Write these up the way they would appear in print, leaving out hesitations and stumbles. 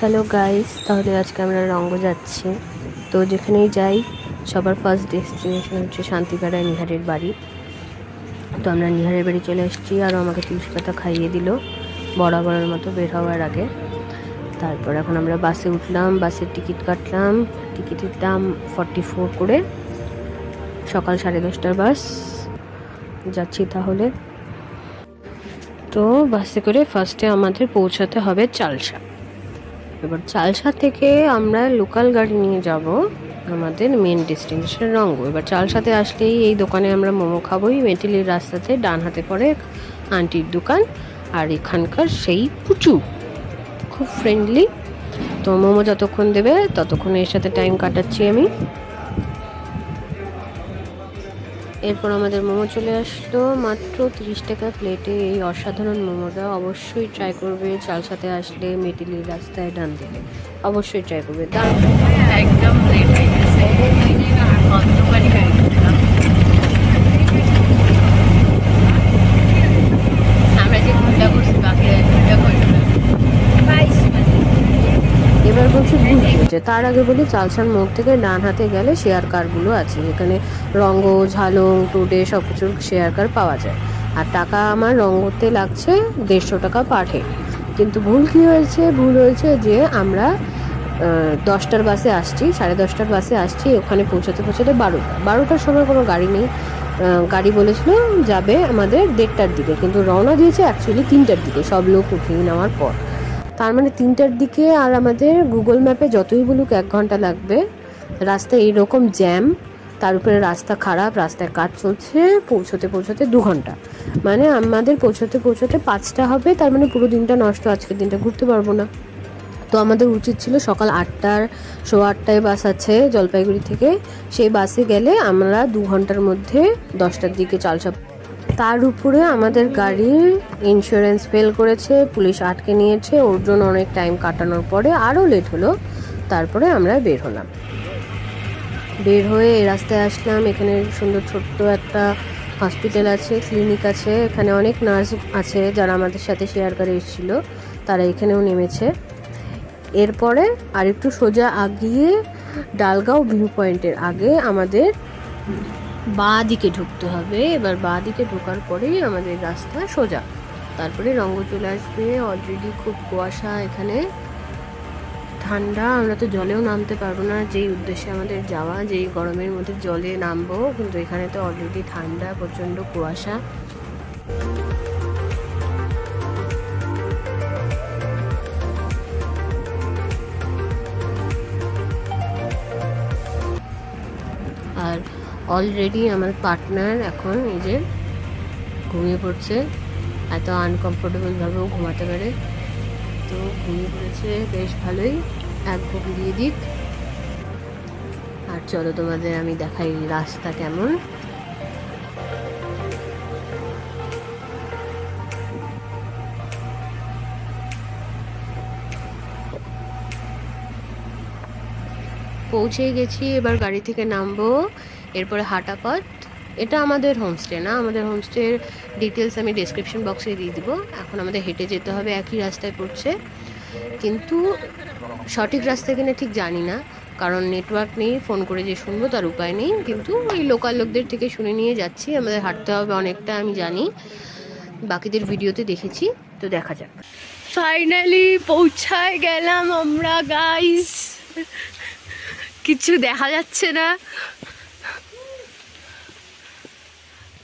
Hello guys, তাহলে আজকে আমরা রঙ্গ যাচ্ছি। তো যেখানেই যাই সবার ফার্স্ট ডেস্টিনেশন হচ্ছে শান্তিপাড়া নিহারের বাড়ি। তো আমরা নিহারের বাড়ি চলে এসেছি, আরও আমাকে তুলসী পাতা খাইয়ে দিল বরাবরের মতো বের হওয়ার আগে। তারপর এখন আমরা বাসে উঠলাম, বাসের টিকিট কাটলাম। টিকিটের দাম 44 করে, সকাল 10:30টার বাস যাচ্ছি তাহলে। তো বাসে করে ফার্স্টে আমাদের পৌঁছাতে হবে চালসা। এবার চালসা থেকে আমরা লোকাল গাড়ি নিয়ে যাব আমাদের মেন ডেস্টিনেশন রঙ্গ। এবার চালসাতে আসলেই এই দোকানে আমরা মোমো খাবোই। মেটিলির রাস্তাতে ডান হাতে পড়ে আন্টির দোকান, আর এখানকার সেই পুচু খুব ফ্রেন্ডলি। তো মোমো যতক্ষণ দেবে ততক্ষণ এর সাথে টাইম কাটাচ্ছি আমি। এরপর আমাদের মোমো চলে আসলো, মাত্র 30 টাকা প্লেটে। এই অসাধারণ মোমোটা অবশ্যই ট্রাই করবে চালসাতে আসলে, মেটিলির রাস্তায় ডান দিকে অবশ্যই ট্রাই করবে। একদম আমরা যে ঘুরটা করছি বাকি এবার বলছি ভুল হয়েছে। তার আগে বলি, চালসার মোড় থেকে ডান হাতে গেলে শেয়ার কারগুলো আছে, এখানে রঙ্গ, ঝালং, টোডে সব কিছুর শেয়ার কার পাওয়া যায়। আর টাকা আমার রঙ্গতে লাগছে 150 টাকা পার হেড। কিন্তু ভুল কী হয়েছে? ভুল হয়েছে যে আমরা 10টার বাসে আসছি, 10:30টার বাসে আসছি, ওখানে পৌঁছাতে 12টার সময় কোনো গাড়ি নেই। গাড়ি বলেছিল যাবে আমাদের 1:30টার দিকে, কিন্তু রওনা দিয়েছে অ্যাকচুয়ালি 3টার দিকে, সব লোক উঠিয়ে নেওয়ার পর। তার মানে 3টার দিকে, আর আমাদের গুগল ম্যাপে যতই বলুক 1 ঘন্টা লাগবে। রাস্তায় এইরকম জ্যাম, তার উপরে রাস্তা খারাপ, রাস্তায় কাজ চলছে, পৌঁছতে 2 ঘন্টা। মানে আমাদের পৌঁছতে 5টা হবে। তার মানে পুরো দিনটা নষ্ট, আজকের দিনটা ঘুরতে পারবো না। তো আমাদের উচিত ছিল সকাল 8টার, 8:15 বাস আছে জলপাইগুড়ি থেকে, সেই বাসে গেলে আমরা 2 ঘন্টার মধ্যে 10টার দিকে চালসা। তার উপরে আমাদের গাড়ির ইন্স্যুরেন্স ফেল করেছে, পুলিশ আটকে নিয়েছে, ওর জন্য অনেক টাইম কাটানোর পরে আরও লেট হলো। তারপরে আমরা বের হলাম, বের হয়ে এই রাস্তায় আসলাম। এখানে সুন্দর ছোট্ট একটা হসপিটাল আছে, ক্লিনিক আছে, এখানে অনেক নার্স আছে যারা আমাদের সাথে শেয়ার করে এসেছিল, তারা এখানেও নেমেছে। এরপরে আরেকটু সোজা আগিয়ে ডালগাঁও ভিউ পয়েন্টের আগে আমাদের বাঁ দিকে ঢুকতে হবে। এবার বাঁ দিকে ঢোকার পরেই আমাদের রাস্তা সোজা, তারপরে রঙ্গ চলে আসবে। অলরেডি খুব কুয়াশা, এখানে ঠান্ডা, আমরা তো জলেও নামতে পারবো না, যেই উদ্দেশ্যে আমাদের যাওয়া, যেই গরমের মধ্যে জলে নামবো, কিন্তু এখানে তো অলরেডি ঠান্ডা, প্রচণ্ড কুয়াশা। আর অলরেডি আমার পার্টনার এখন এই যে ঘুমিয়ে পড়ছে, এত আনকমফোর্টেবলভাবেও ঘুমাতে পারে। তো ঘুমিয়ে পড়েছে বেশ ভালোই, এক ঘুম দিয়ে দিক। আর চলো তোমাদের আমি দেখাই রাস্তা কেমন। পৌঁছে গেছি, এবার গাড়ি থেকে নামবো, এরপরে হাঁটা পথ। এটা আমাদের হোমস্টে না, আমাদের হোমস্টের ডিটেলস আমি ডেসক্রিপশন বক্সে দিয়ে দিব। এখন আমাদের হেঁটে যেতে হবে, একই রাস্তায় পড়ছে, কিন্তু সঠিক রাস্তা কিনা ঠিক জানি না, কারণ নেটওয়ার্ক নেই, ফোন করে যে শুনবো তার উপায় নেই। কিন্তু এই লোকাল লোকদের থেকে শুনে নিয়ে যাচ্ছি। আমাদের হাঁটতে হবে অনেকটা, আমি জানি, বাকিদের ভিডিওতে দেখেছি। তো দেখা যাক। ফাইনালি পৌঁছায় গেলাম আমরা গাইস, কিছু দেখা যাচ্ছে না,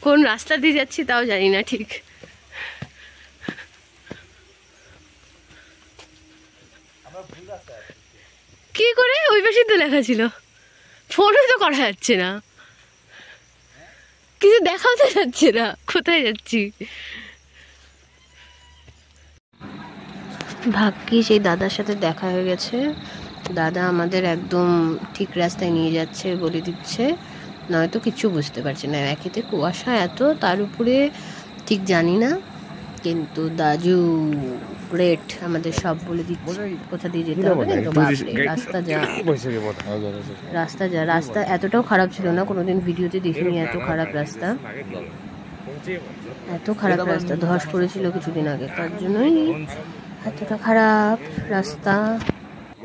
কোন রাস্তা দিয়ে যাচ্ছি তাও জানি না ঠিক। কি করে ওই পাশে তো লেখা ছিল, ফোনও তো করা যাচ্ছে না, কিছু দেখাও তো যাচ্ছে না, কোথায় যাচ্ছি। ভাগ্যিস এই দাদার সাথে দেখা হয়ে গেছে, দাদা আমাদের একদম ঠিক রাস্তায় নিয়ে যাচ্ছে, বলে দিচ্ছে, নয়তো কিচ্ছু বুঝতে পারছি না। একেতে কুয়াশা এত, তার উপরে ঠিক জানি না, কিন্তু দাজু গ্রেট আমাদের সব বলে দিচ্ছে কোথা দিয়ে যেতে হবে। রাস্তা এতটাও খারাপ ছিল না, কোনোদিন ভিডিওতে দেখিনি এত খারাপ রাস্তা, ধস পড়েছিল কিছুদিন আগে, তার জন্যই এতটা খারাপ রাস্তা।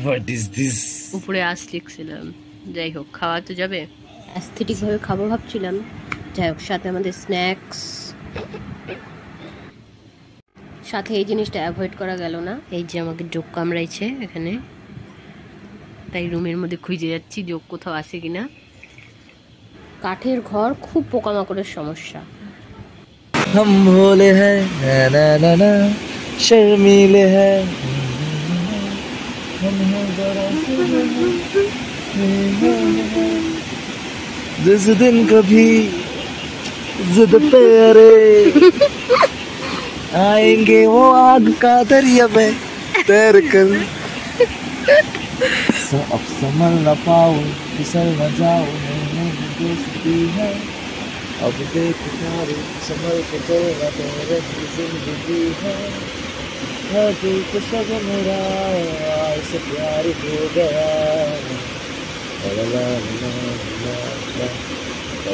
What is this? উপরে আস লিখছিলাম। যাই হোক, খাওয়া তো যাবে, অ্যাস্থেটিক ভাবে খাবো ভাবছিলাম। যাই হোক, সাথে আমাদের স্ন্যাক্স, সাথে এই জিনিসটা অ্যাভয়েড করা গেল না। এই যে আমাকে জোক কামড়াইছে এখানে, তাই রুমের মধ্যে খুঁজে যাচ্ছি জোক কোথাও আছে কিনা। কাঠের ঘর, খুব পোকামাকড়ের সমস্যা। हम भोले हैं ना ना ना शर्मीले हैं हम हैं जरा जिस दिन कभी जिद पे अरे आएंगे वो आग का दरिया में तैर कर अब संभल न पाऊं फिसल न जाऊं मैंने दोस्ती है अब देख सारी संभल के चलना तेरे की जिंदगी है दिल तो सब मेरा ऐसे प्यार हो गया ला ला ला ला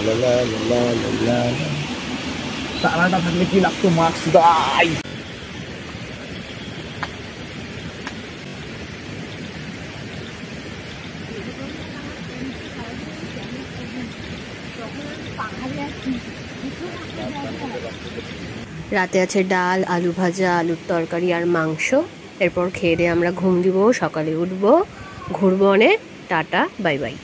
ला ला ला ला ला তারাটা থাকলে কি লাগতো মাস্ক দাই। রাতে আছে ডাল, আলু ভাজা, আলুর তরকারি আর মাংস। এরপর খেয়ে দিয়ে আমরা ঘুম দিব, সকালে উঠবো, ঘুরবো অনেক। Tata, bye bye.